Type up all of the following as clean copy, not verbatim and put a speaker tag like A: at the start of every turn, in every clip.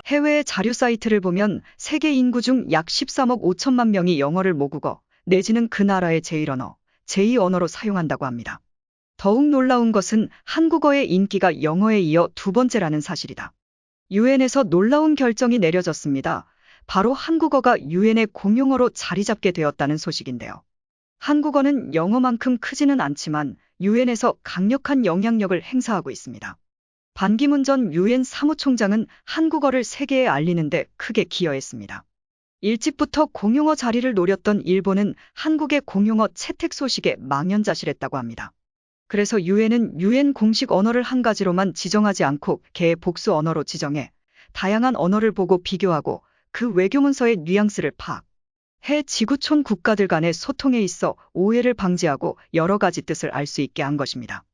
A: 해외의 자료 사이트를 보면 세계 인구 중 약 13억 5천만 명이 영어를 모국어, 내지는 그 나라의 제1언어, 제2언어로 사용한다고 합니다. 더욱 놀라운 것은 한국어의 인기가 영어에 이어 두 번째라는 사실이다. 유엔에서 놀라운 결정이 내려졌습니다. 바로 한국어가 유엔의 공용어로 자리 잡게 되었다는 소식인데요. 한국어는 영어만큼 크지는 않지만 유엔에서 강력한 영향력을 행사하고 있습니다. 반기문 전 유엔 사무총장은 한국어를 세계에 알리는데 크게 기여했습니다. 일찍부터 공용어 자리를 노렸던 일본은 한국의 공용어 채택 소식에 망연자실했다고 합니다. 그래서 유엔은 유엔 공식 언어를 한 가지로만 지정하지 않고 개의 복수 언어로 지정해 다양한 언어를 보고 비교하고 그 외교 문서의 뉘앙스를 파악해 지구촌 국가들 간의 소통에 있어 오해를 방지하고 여러 가지 뜻을 알 수 있게 한 것입니다.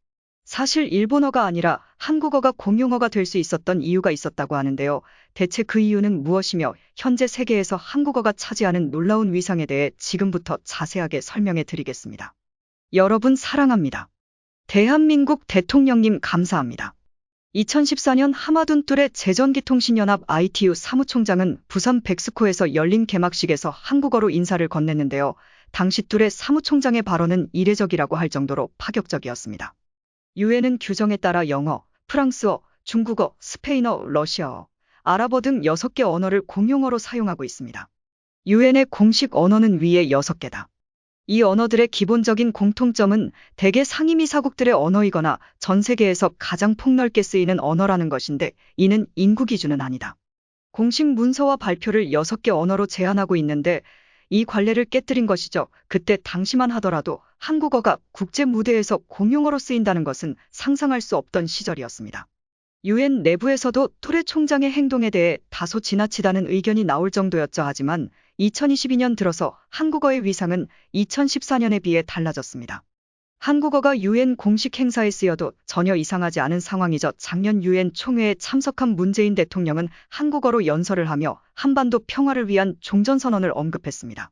A: 사실 일본어가 아니라 한국어가 공용어가 될 수 있었던 이유가 있었다고 하는데요. 대체 그 이유는 무엇이며 현재 세계에서 한국어가 차지하는 놀라운 위상에 대해 지금부터 자세하게 설명해 드리겠습니다. 여러분 사랑합니다. 대한민국 대통령님 감사합니다. 2014년 하마둔 뚜레 제전기통신연합 ITU 사무총장은 부산 백스코에서 열린 개막식에서 한국어로 인사를 건넸는데요. 당시 뚜레 사무총장의 발언은 이례적이라고 할 정도로 파격적이었습니다. 유엔은 규정에 따라 영어, 프랑스어, 중국어, 스페인어, 러시아어, 아랍어 등 6개 언어를 공용어로 사용하고 있습니다. 유엔의 공식 언어는 위에 6개다. 이 언어들의 기본적인 공통점은 대개 상임이사국들의 언어이거나 전 세계에서 가장 폭넓게 쓰이는 언어라는 것인데 이는 인구 기준은 아니다. 공식 문서와 발표를 6개 언어로 제한하고 있는데 이 관례를 깨뜨린 것이죠. 그때 당시만 하더라도 한국어가 국제 무대에서 공용어로 쓰인다는 것은 상상할 수 없던 시절이었습니다. 유엔 내부에서도 뚜레 총장의 행동에 대해 다소 지나치다는 의견이 나올 정도였죠. 하지만 2022년 들어서 한국어의 위상은 2014년에 비해 달라졌습니다. 한국어가 유엔 공식 행사에 쓰여도 전혀 이상하지 않은 상황이죠. 작년 유엔 총회에 참석한 문재인 대통령은 한국어로 연설을 하며 한반도 평화를 위한 종전선언을 언급했습니다.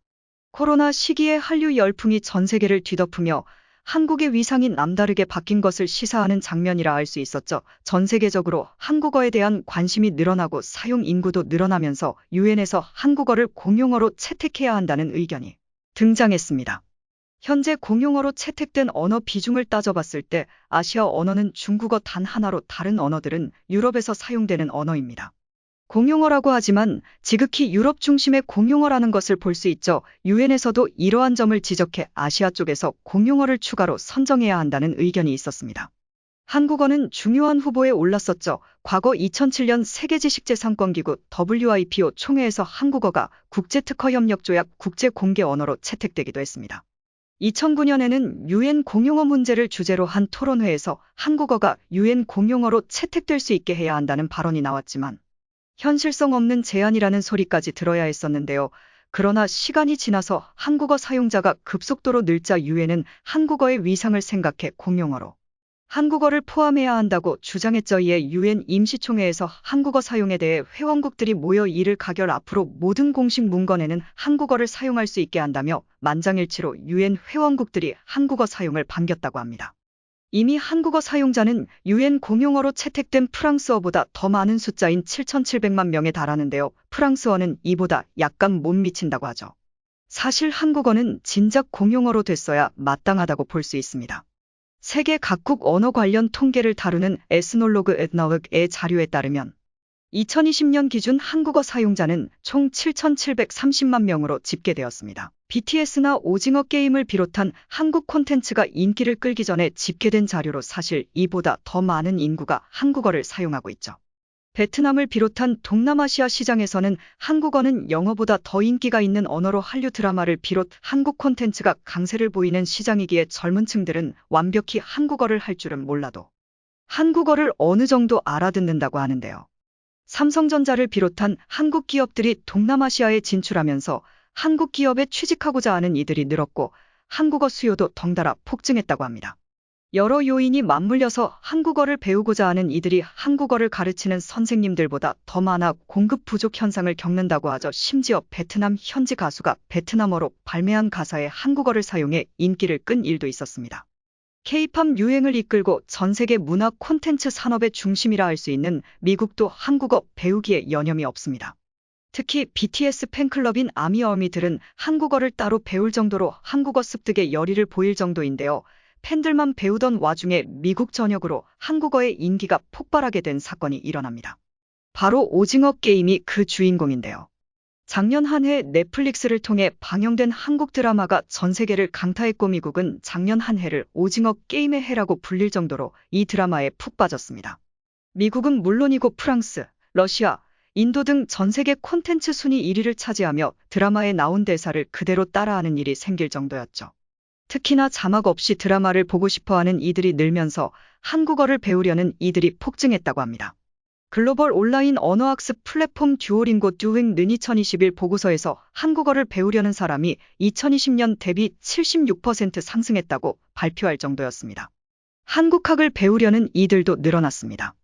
A: 코로나 시기에 한류 열풍이 전 세계를 뒤덮으며 한국의 위상이 남다르게 바뀐 것을 시사하는 장면이라 할 수 있었죠. 전 세계적으로 한국어에 대한 관심이 늘어나고 사용 인구도 늘어나면서 유엔에서 한국어를 공용어로 채택해야 한다는 의견이 등장했습니다. 현재 공용어로 채택된 언어 비중을 따져봤을 때 아시아 언어는 중국어 단 하나로 다른 언어들은 유럽에서 사용되는 언어입니다. 공용어라고 하지만 지극히 유럽 중심의 공용어라는 것을 볼 수 있죠. 유엔에서도 이러한 점을 지적해 아시아 쪽에서 공용어를 추가로 선정해야 한다는 의견이 있었습니다. 한국어는 중요한 후보에 올랐었죠. 과거 2007년 세계지식재산권기구 WIPO 총회에서 한국어가 국제특허협력조약 국제공개 언어로 채택되기도 했습니다. 2009년에는 유엔 공용어 문제를 주제로 한 토론회에서 한국어가 유엔 공용어로 채택될 수 있게 해야 한다는 발언이 나왔지만 현실성 없는 제안이라는 소리까지 들어야 했었는데요. 그러나 시간이 지나서 한국어 사용자가 급속도로 늘자 유엔은 한국어의 위상을 생각해 공용어로 한국어를 포함해야 한다고 주장했죠. 이에 유엔 임시총회에서 한국어 사용에 대해 회원국들이 모여 이를 가결 앞으로 모든 공식 문건에는 한국어를 사용할 수 있게 한다며 만장일치로 유엔 회원국들이 한국어 사용을 반겼다고 합니다. 이미 한국어 사용자는 유엔 공용어로 채택된 프랑스어보다 더 많은 숫자인 7,700만 명에 달하는데요. 프랑스어는 이보다 약간 못 미친다고 하죠. 사실 한국어는 진작 공용어로 됐어야 마땅하다고 볼 수 있습니다. 세계 각국 언어 관련 통계를 다루는 에스놀로그 엣나웍의 자료에 따르면 2020년 기준 한국어 사용자는 총 7,730만 명으로 집계되었습니다. BTS나 오징어 게임을 비롯한 한국 콘텐츠가 인기를 끌기 전에 집계된 자료로 사실 이보다 더 많은 인구가 한국어를 사용하고 있죠. 베트남을 비롯한 동남아시아 시장에서는 한국어는 영어보다 더 인기가 있는 언어로 한류 드라마를 비롯 한국 콘텐츠가 강세를 보이는 시장이기에 젊은 층들은 완벽히 한국어를 할 줄은 몰라도 한국어를 어느 정도 알아듣는다고 하는데요. 삼성전자를 비롯한 한국 기업들이 동남아시아에 진출하면서 한국 기업에 취직하고자 하는 이들이 늘었고 한국어 수요도 덩달아 폭증했다고 합니다. 여러 요인이 맞물려서 한국어를 배우고자 하는 이들이 한국어를 가르치는 선생님들보다 더 많아 공급 부족 현상을 겪는다고 하죠. 심지어 베트남 현지 가수가 베트남어로 발매한 가사에 한국어를 사용해 인기를 끈 일도 있었습니다. K-팝 유행을 이끌고 전 세계 문화 콘텐츠 산업의 중심이라 할 수 있는 미국도 한국어 배우기에 여념이 없습니다. 특히 BTS 팬클럽인 아미어미들은 한국어를 따로 배울 정도로 한국어 습득에 열의를 보일 정도인데요. 팬들만 배우던 와중에 미국 전역으로 한국어의 인기가 폭발하게 된 사건이 일어납니다. 바로 오징어 게임이 그 주인공인데요. 작년 한 해 넷플릭스를 통해 방영된 한국 드라마가 전 세계를 강타했고 미국은 작년 한 해를 오징어 게임의 해라고 불릴 정도로 이 드라마에 푹 빠졌습니다. 미국은 물론이고 프랑스, 러시아, 인도 등 전 세계 콘텐츠 순위 1위를 차지하며 드라마에 나온 대사를 그대로 따라하는 일이 생길 정도였죠. 특히나 자막 없이 드라마를 보고 싶어하는 이들이 늘면서 한국어를 배우려는 이들이 폭증했다고 합니다. 글로벌 온라인 언어학습 플랫폼 듀오링고 듀잉는 2021 보고서에서 한국어를 배우려는 사람이 2020년 대비 76% 상승했다고 발표할 정도였습니다. 한국학을 배우려는 이들도 늘어났습니다.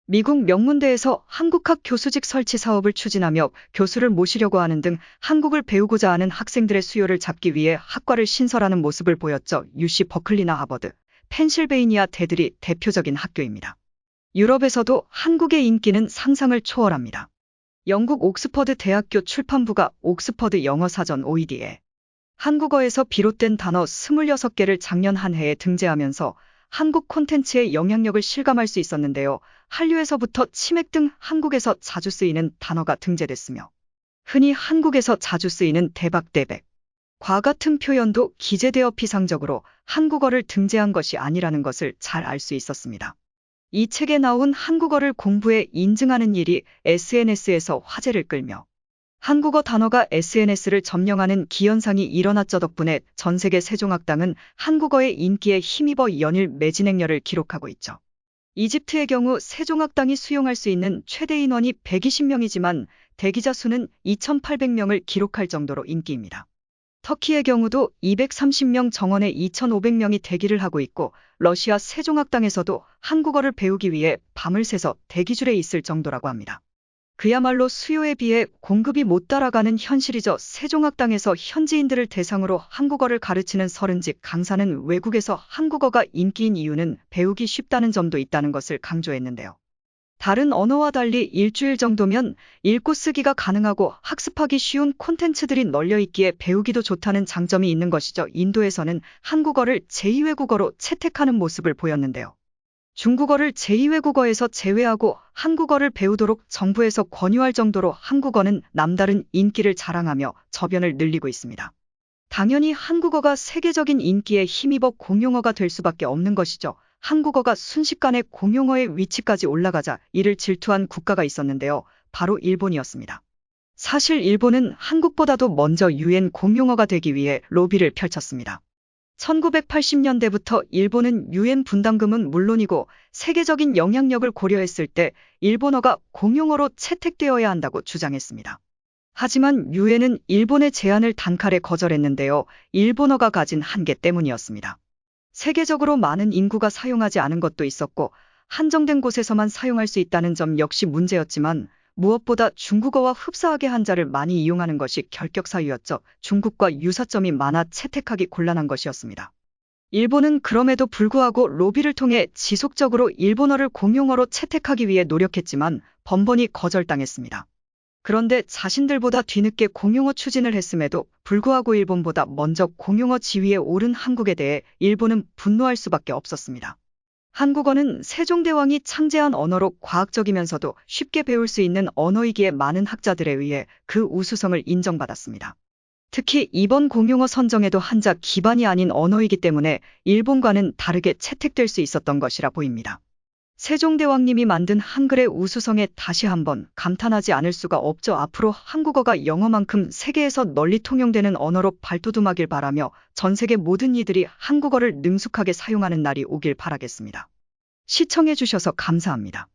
A: 미국 명문대에서 한국학 교수직 설치 사업을 추진하며 교수를 모시려고 하는 등 한국을 배우고자 하는 학생들의 수요를 잡기 위해 학과를 신설하는 모습을 보였죠. UC 버클리나 하버드, 펜실베이니아 대들이 대표적인 학교입니다. 유럽에서도 한국의 인기는 상상을 초월합니다. 영국 옥스퍼드 대학교 출판부가 옥스퍼드 영어사전 OED에 한국어에서 비롯된 단어 26개를 작년 한 해에 등재하면서 한국 콘텐츠의 영향력을 실감할 수 있었는데요. 한류에서부터 치맥 등 한국에서 자주 쓰이는 단어가 등재됐으며 흔히 한국에서 자주 쓰이는 대박대백, 과 같은 표현도 기재되어 피상적으로 한국어를 등재한 것이 아니라는 것을 잘 알 수 있었습니다. 이 책에 나온 한국어를 공부해 인증하는 일이 SNS에서 화제를 끌며 한국어 단어가 SNS를 점령하는 기현상이 일어났죠. 덕분에 전 세계 세종학당은 한국어의 인기에 힘입어 연일 매진행렬을 기록하고 있죠. 이집트의 경우 세종학당이 수용할 수 있는 최대 인원이 120명이지만 대기자 수는 2,800명을 기록할 정도로 인기입니다. 터키의 경우도 230명 정원에 2,500명이 대기를 하고 있고 러시아 세종학당에서도 한국어를 배우기 위해 밤을 새서 대기줄에 있을 정도라고 합니다. 그야말로 수요에 비해 공급이 못 따라가는 현실이죠. 세종학당에서 현지인들을 대상으로 한국어를 가르치는 30직 강사는 외국에서 한국어가 인기인 이유는 배우기 쉽다는 점도 있다는 것을 강조했는데요. 다른 언어와 달리 일주일 정도면 읽고 쓰기가 가능하고 학습하기 쉬운 콘텐츠들이 널려 있기에 배우기도 좋다는 장점이 있는 것이죠. 인도에서는 한국어를 제2외국어로 채택하는 모습을 보였는데요. 중국어를 제2외국어에서 제외하고 한국어를 배우도록 정부에서 권유할 정도로 한국어는 남다른 인기를 자랑하며 저변을 늘리고 있습니다. 당연히 한국어가 세계적인 인기에 힘입어 공용어가 될 수밖에 없는 것이죠. 한국어가 순식간에 공용어의 위치까지 올라가자 이를 질투한 국가가 있었는데요. 바로 일본이었습니다. 사실 일본은 한국보다도 먼저 유엔 공용어가 되기 위해 로비를 펼쳤습니다. 1980년대부터 일본은 유엔 분담금은 물론이고 세계적인 영향력을 고려했을 때 일본어가 공용어로 채택되어야 한다고 주장했습니다. 하지만 유엔은 일본의 제안을 단칼에 거절했는데요. 일본어가 가진 한계 때문이었습니다. 세계적으로 많은 인구가 사용하지 않은 것도 있었고 한정된 곳에서만 사용할 수 있다는 점 역시 문제였지만 무엇보다 중국어와 흡사하게 한자를 많이 이용하는 것이 결격사유였죠. 중국과 유사점이 많아 채택하기 곤란한 것이었습니다. 일본은 그럼에도 불구하고 로비를 통해 지속적으로 일본어를 공용어로 채택하기 위해 노력했지만 번번이 거절당했습니다. 그런데 자신들보다 뒤늦게 공용어 추진을 했음에도 불구하고 일본보다 먼저 공용어 지위에 오른 한국에 대해 일본은 분노할 수밖에 없었습니다. 한국어는 세종대왕이 창제한 언어로 과학적이면서도 쉽게 배울 수 있는 언어이기에 많은 학자들에 의해 그 우수성을 인정받았습니다. 특히 이번 공용어 선정에도 한자 기반이 아닌 언어이기 때문에 일본과는 다르게 채택될 수 있었던 것이라 보입니다. 세종대왕님이 만든 한글의 우수성에 다시 한번 감탄하지 않을 수가 없죠. 앞으로 한국어가 영어만큼 세계에서 널리 통용되는 언어로 발돋움하길 바라며 전 세계 모든 이들이 한국어를 능숙하게 사용하는 날이 오길 바라겠습니다. 시청해 주셔서 감사합니다.